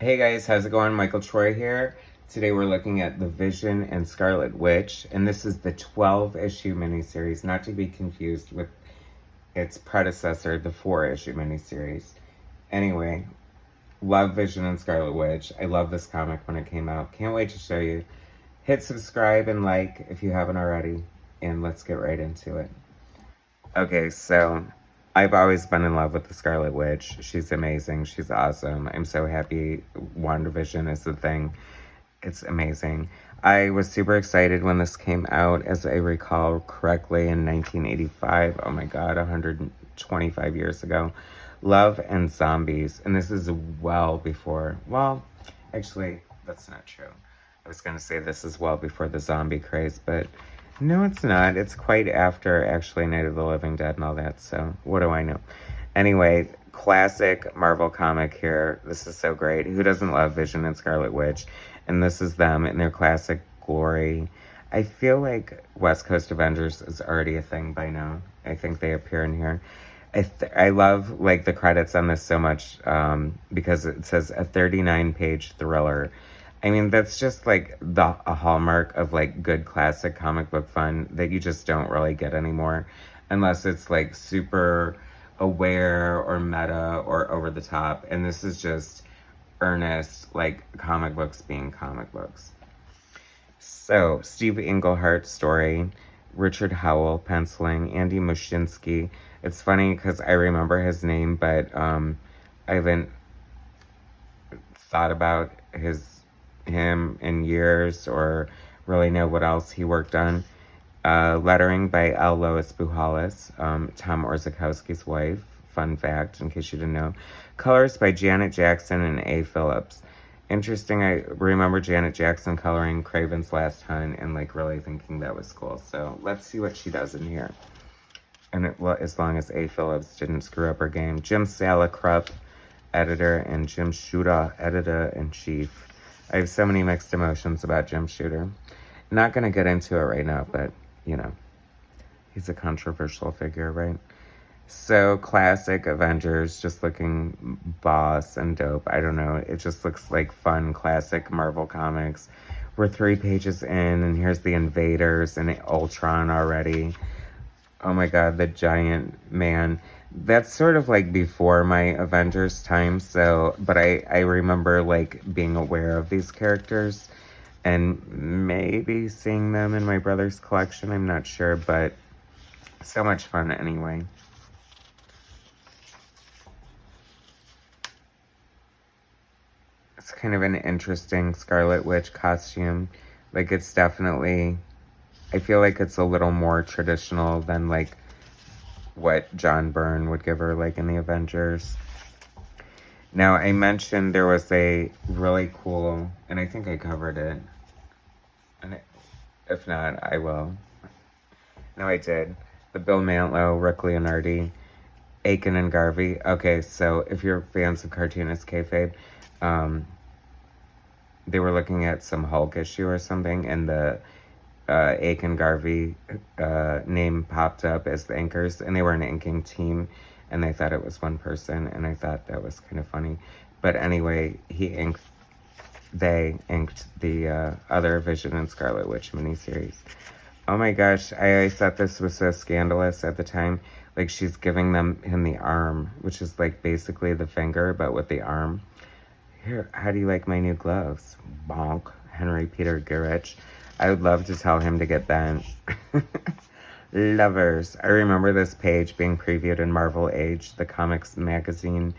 Hey guys, how's it going? Michael Troy here. Today we're looking at the Vision and Scarlet Witch, and this is the 12-issue miniseries, not to be confused with its predecessor, the 4-issue miniseries. Anyway, love Vision and Scarlet Witch. I love this comic when it came out. Can't wait to show you. Hit subscribe and like if you haven't already, and let's get right into it. Okay, so I've always been in love with the Scarlet Witch. She's amazing. She's awesome. I'm so happy WandaVision is the thing. It's amazing. I was super excited when this came out, as I recall correctly, in 1985. Oh my God, 125 years ago. Love and Zombies. And this is well before, well, actually, that's not true. I was going to say this is well before the zombie craze, but no, it's not. It's quite after, actually, Night of the Living Dead and all that, so what do I know? Anyway, classic Marvel comic here. This is so great. Who doesn't love Vision and Scarlet Witch? And this is them in their classic glory. I feel like West Coast Avengers is already a thing by now. I think they appear in here. I love, like, the credits on this so much because it says a 39-page thriller. I mean, that's just like a hallmark of like good classic comic book fun that you just don't really get anymore unless it's like super aware or meta or over the top. And this is just earnest, like comic books being comic books. So, Steve Englehart story, Richard Howell penciling, Andy Muschinsky. It's funny because I remember his name, but I haven't thought about him in years or really know what else he worked on. Lettering by L. Lois Buhalis, Tom Orzechowski's wife. Fun fact, in case you didn't know. Colors by Janet Jackson and A. Phillips. Interesting, I remember Janet Jackson coloring Craven's Last Hunt and like really thinking that was cool. So let's see what she does in here. And as long as A. Phillips didn't screw up her game. Jim Salicrup, editor, and Jim Shooter, editor-in-chief. I have so many mixed emotions about Jim Shooter. Not going to get into it right now, but, you know, he's a controversial figure, right? So, classic Avengers, just looking boss and dope. I don't know. It just looks like fun, classic Marvel comics. We're 3 pages in, and here's the Invaders and Ultron already. Oh my God, the giant man. That's sort of like before my Avengers time, so, but I remember like being aware of these characters and maybe seeing them in my brother's collection. I'm not sure, but so much fun anyway. It's kind of an interesting Scarlet Witch costume. Like, it's definitely, I feel like it's a little more traditional than like what John Byrne would give her, like in the Avengers. Now, I mentioned there was a really cool, and I think I covered it, and if not, I will. No, I did. The Bill Mantlo, Rick Leonardi, Aiken and Garvey. Okay, so if you're fans of cartoonist kayfabe, they were looking at some Hulk issue or something, and the Aiken Garvey name popped up as the inkers, and they were an inking team, and they thought it was one person, and I thought that was kind of funny. But anyway, they inked the other Vision and Scarlet Witch miniseries. Oh my gosh, I always thought this was so scandalous at the time. Like, she's giving him the arm, which is like basically the finger, but with the arm. Here, how do you like my new gloves? Bonk. Henry Peter Gurich. I would love to tell him to get bent. Lovers. I remember this page being previewed in Marvel Age, the comics magazine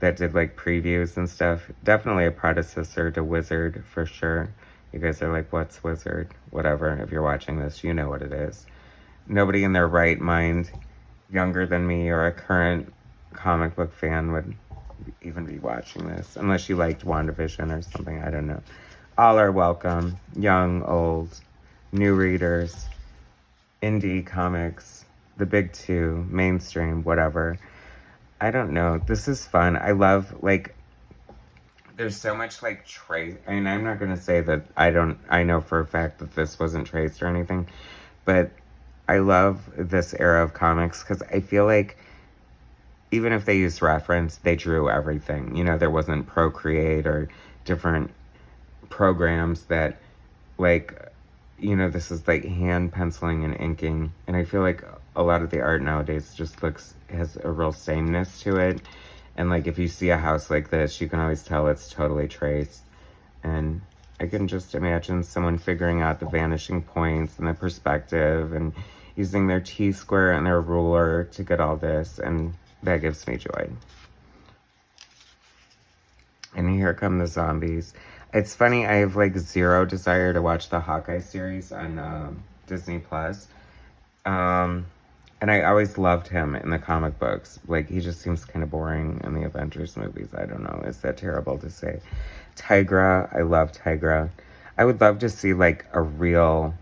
that did like previews and stuff. Definitely a predecessor to Wizard for sure. You guys are like, what's Wizard? Whatever. If you're watching this, you know what it is. Nobody in their right mind, younger than me or a current comic book fan, would even be watching this. Unless you liked WandaVision or something. I don't know. All are welcome. Young, old, new readers, indie comics, the big two, mainstream, whatever. I don't know. This is fun. I love, like, there's so much, like, trace. I mean, I'm not going to say that I know for a fact that this wasn't traced or anything, but I love this era of comics because I feel like even if they used reference, they drew everything. You know, there wasn't Procreate or different programs that, like, you know, this is like hand penciling and inking. And I feel like a lot of the art nowadays just has a real sameness to it. And like, if you see a house like this, you can always tell it's totally traced. And I can just imagine someone figuring out the vanishing points and the perspective and using their T-square and their ruler to get all this. And that gives me joy. And here come the zombies. It's funny, I have like zero desire to watch the Hawkeye series on Disney Plus. And I always loved him in the comic books. Like, he just seems kind of boring in the Avengers movies. I don't know. Is that terrible to say? Tigra, I love Tigra. I would love to see like a real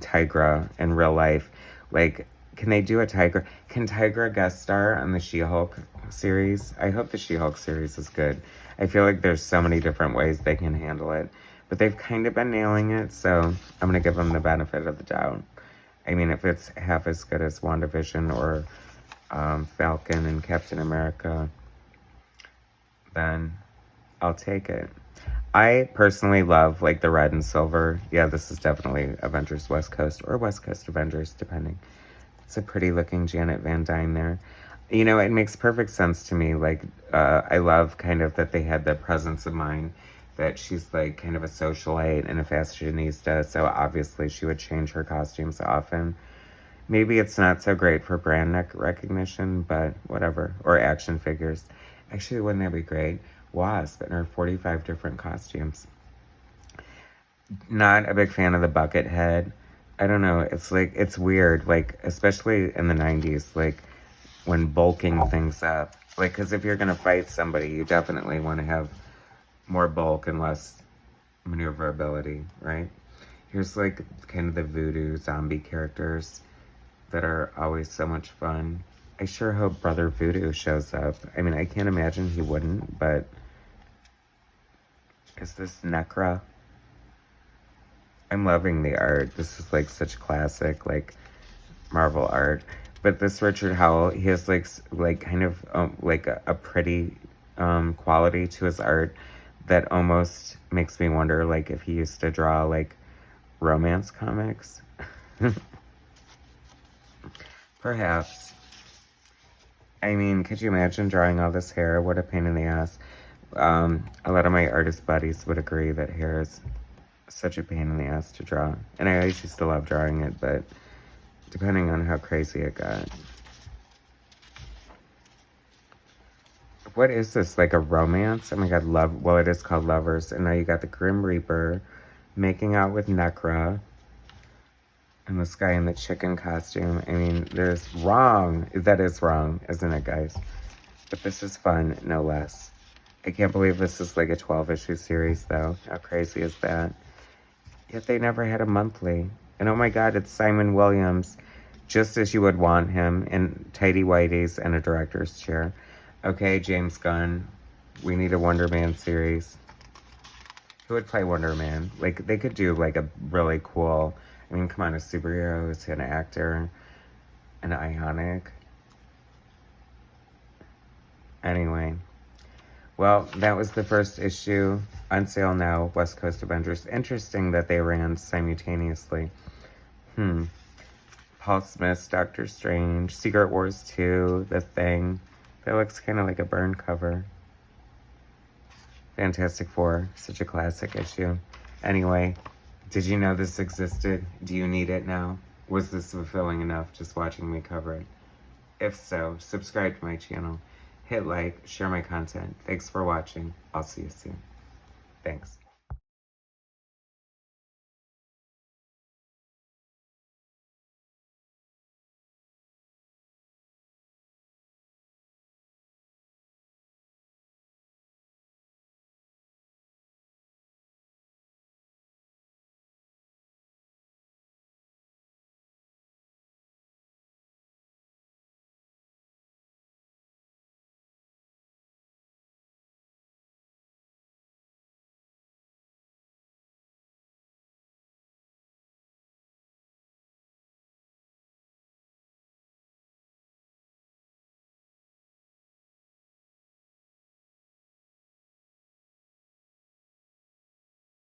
Tigra in real life. Like, can they do a Tigra? Can Tigra guest star on the She-Hulk series? I hope the She-Hulk series is good. I feel like there's so many different ways they can handle it. But they've kind of been nailing it, so I'm going to give them the benefit of the doubt. I mean, if it's half as good as WandaVision or Falcon and Captain America, then I'll take it. I personally love, like, the red and silver. Yeah, this is definitely Avengers West Coast or West Coast Avengers, depending. It's a pretty looking Janet Van Dyne there. You know, it makes perfect sense to me. Like, I love kind of that they had the presence of mind that she's like kind of a socialite and a fashionista, so obviously she would change her costumes often. Maybe it's not so great for brand recognition, but whatever. Or action figures. Actually, wouldn't that be great? Wasp in her 45 different costumes. Not a big fan of the bucket head. I don't know. It's like, it's weird. Like, especially in the 90s, like when bulking things up. Like, because if you're going to fight somebody, you definitely want to have more bulk and less maneuverability, right? Here's like kind of the voodoo zombie characters that are always so much fun. I sure hope Brother Voodoo shows up. I mean, I can't imagine he wouldn't, but is this Necra? I'm loving the art. This is like such classic, like Marvel art. But this Richard Howell, he has like kind of like a pretty quality to his art that almost makes me wonder, like, if he used to draw like romance comics. Perhaps. I mean, could you imagine drawing all this hair? What a pain in the ass. A lot of my artist buddies would agree that hair is such a pain in the ass to draw. And I always used to love drawing it, but depending on how crazy it got. What is this, like a romance? Oh my god, love. Well, it is called Lovers. And now you got the Grim Reaper making out with Necra. And this guy in the chicken costume. I mean, there's wrong. That is wrong, isn't it, guys? But this is fun, no less. I can't believe this is like a 12-issue series, though. How crazy is that? Yet they never had a monthly. And oh my god, it's Simon Williams. Just as you would want him in tidy whities and a director's chair. Okay, James Gunn. We need a Wonder Man series. Who would play Wonder Man? Like, they could do like a really cool... I mean, come on, a superhero is an actor, an Ionic. Anyway, well, that was the first issue. On sale now, West Coast Avengers. Interesting that they ran simultaneously. Paul Smith's Doctor Strange, Secret Wars 2, The Thing. That looks kind of like a burn cover. Fantastic Four, such a classic issue. Anyway, did you know this existed? Do you need it now? Was this fulfilling enough just watching me cover it? If so, subscribe to my channel. Hit like, share my content. Thanks for watching. I'll see you soon. Thanks.